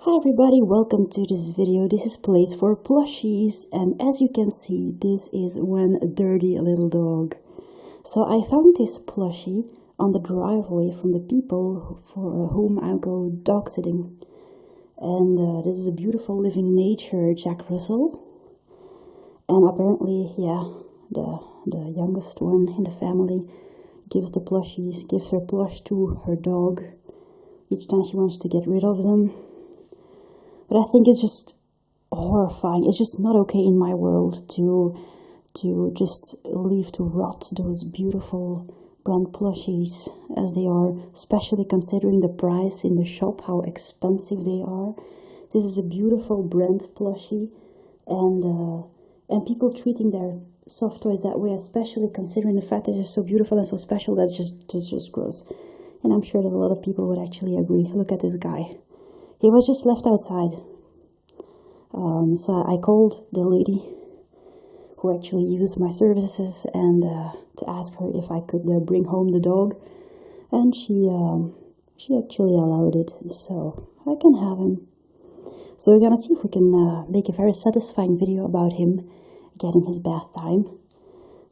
Hi everybody, welcome to this video. This is Place for Plushies, and as you can see, this is one dirty little dog. So I found this plushie on the driveway from the people for whom I go dog sitting. And this is a beautiful living nature Jack Russel. And apparently, yeah, the youngest one in the family gives her plush to her dog each time she wants to get rid of them. But I think it's just horrifying. It's just not okay in my world to just leave to rot those beautiful brand plushies as they are, especially considering the price in the shop, how expensive they are. This is a beautiful brand plushie, and people treating their soft toys that way, especially considering the fact that they're so beautiful and so special, that's just gross. And I'm sure that a lot of people would actually agree. Look at this guy. He was just left outside. So I called the lady who actually used my services and to ask her if I could bring home the dog, and she actually allowed it, so I can have him. So we're gonna see if we can make a very satisfying video about him getting his bath time,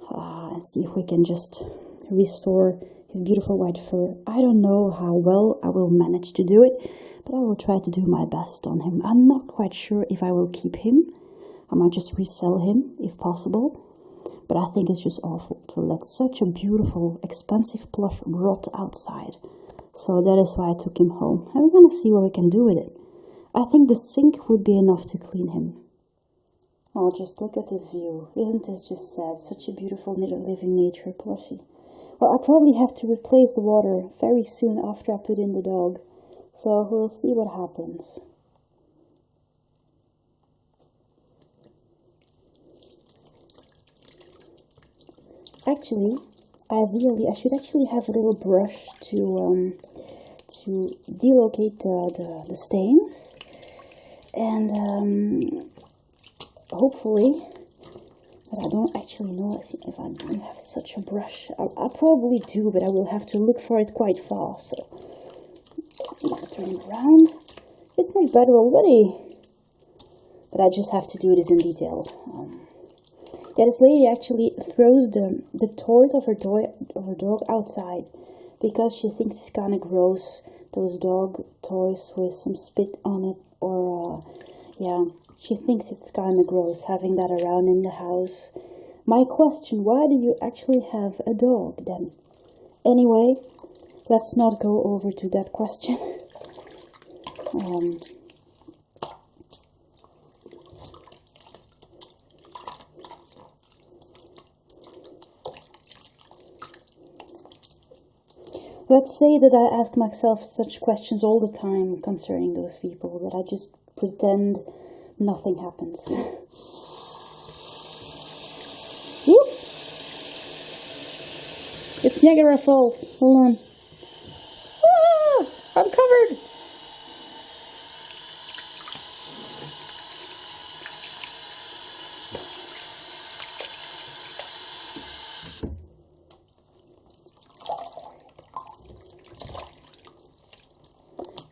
and see if we can just restore his beautiful white fur. I don't know how well I will manage to do it, but I will try to do my best on him. I'm not quite sure if I will keep him. I might just resell him if possible. But I think it's just awful to let such a beautiful, expensive plush rot outside. So that is why I took him home. And we're going to see what we can do with it. I think the sink would be enough to clean him. Oh, just look at this view. Isn't this just sad? Such a beautiful living nature plushie. Well, I'll probably have to replace the water very soon after I put in the dog. So we'll see what happens. Actually, I should actually have a little brush to delocate the stains, and hopefully. But I don't actually know if I do have such a brush. I probably do, but I will have to look for it quite far. So I'm gonna turn it around. It's much better already, but I just have to do this in detail. Yeah, this lady actually throws the toys of her dog outside because she thinks it's kind of gross. Those dog toys with some spit on it, or yeah. She thinks it's kind of gross having that around in the house. My question, why do you actually have a dog then? Anyway, let's not go over to that question. Let's say that I ask myself such questions all the time concerning those people, that I just pretend nothing happens. Whoop. It's Niagara Falls. Hold on. Ah, I'm covered.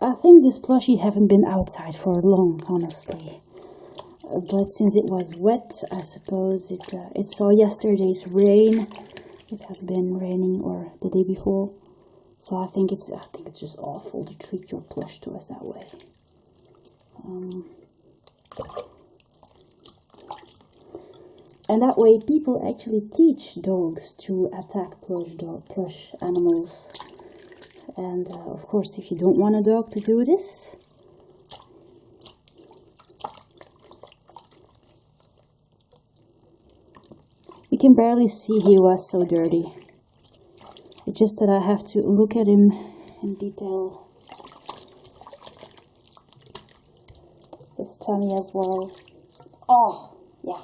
I think this plushie haven't been outside for long, honestly. But since it was wet, I suppose it saw yesterday's rain. It has been raining, or the day before. So I think it's just awful to treat your plush toys that way. And that way people actually teach dogs to attack plush animals. And of course, if you don't want a dog to do this, you can barely see he was so dirty. It's just that I have to look at him in detail. His tummy as well. Oh, yeah,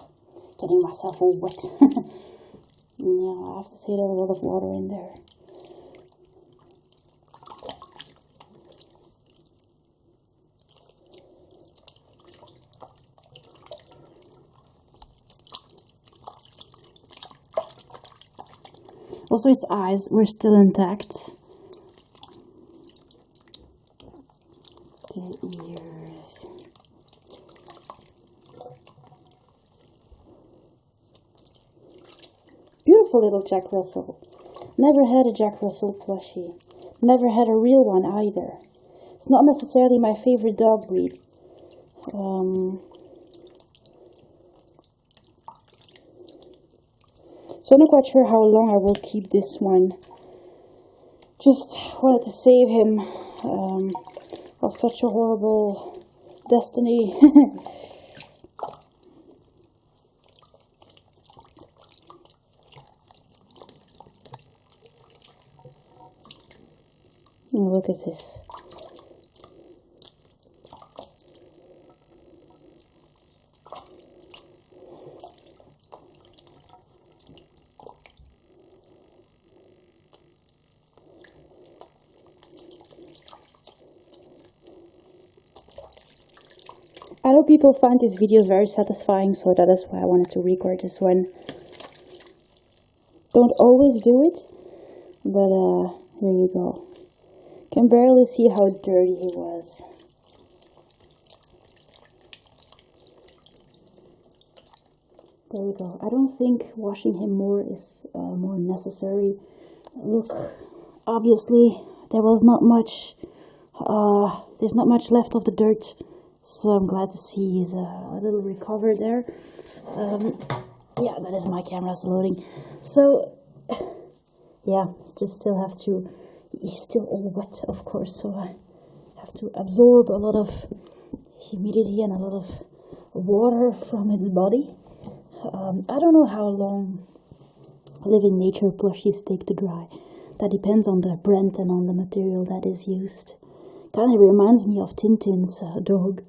getting myself all wet. Yeah, I have to say there's a lot of water in there. Also, its eyes were still intact. the ears. Beautiful little Jack Russell. Never had a Jack Russell plushie. Never had a real one either. It's not necessarily my favorite dog breed. So I'm not quite sure how long I will keep this one. Just wanted to save him of such a horrible destiny. Look at this. I know people find these videos very satisfying, so that is why I wanted to record this one. Don't always do it, but here you go. Can barely see how dirty he was. There we go. I don't think washing him more is more necessary. Look, obviously there was not much. There's not much left of the dirt. So I'm glad to see he's a little recovered there. Yeah, that is my camera's loading. So, yeah, just still have to, he's still all wet, of course, so I have to absorb a lot of humidity and a lot of water from his body. I don't know how long living nature plushies take to dry. That depends on the brand and on the material that is used. Kind of reminds me of Tintin's dog.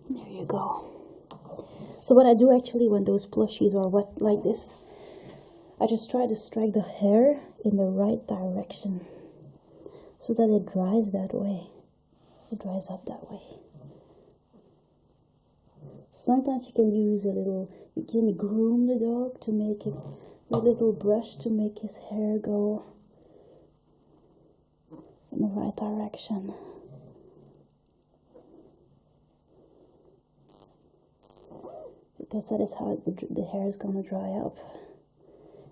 There you go. So what I do actually when those plushies are wet like this, I just try to strike the hair in the right direction so that it dries that way. It dries up that way. Sometimes you can use a little, you can groom the dog to make it a little brush to make his hair go in the right direction. Because that is how the hair is going to dry up.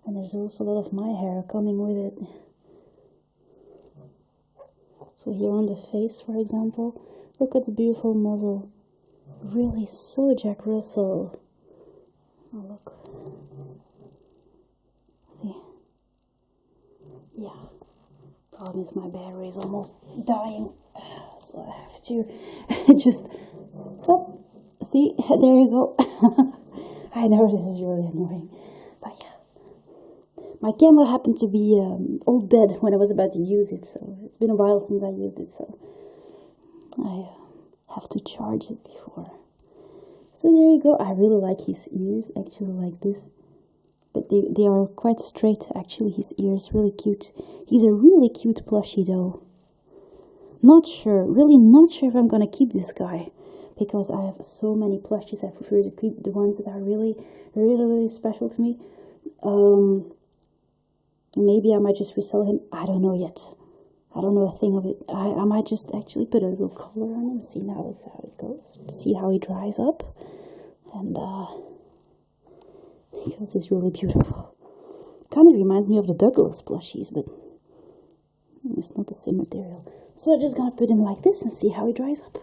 And there's also a lot of my hair coming with it. So here on the face, for example, look at this beautiful muzzle. Really so Jack Russell. Oh, look. See? Yeah. Problem is my battery is almost dying. So I have to just... Oh, see? There you go. I know this is really annoying. But yeah. My camera happened to be all dead when I was about to use it. So it's been a while since I used it. So I have to charge it before. So there you go. I really like his ears. Actually like this. But they are quite straight, actually, his ears, really cute. He's a really cute plushie, though. Not sure, really not sure if I'm gonna keep this guy. Because I have so many plushies, I prefer to keep the ones that are really, really, really special to me. Maybe I might just resell him, I don't know yet. I don't know a thing of it. I might just actually put a little color on him, see now how it goes. See how he dries up. And, because it's really beautiful. Kind of reminds me of the Douglas plushies, but it's not the same material. So I'm just gonna put him like this and see how he dries up.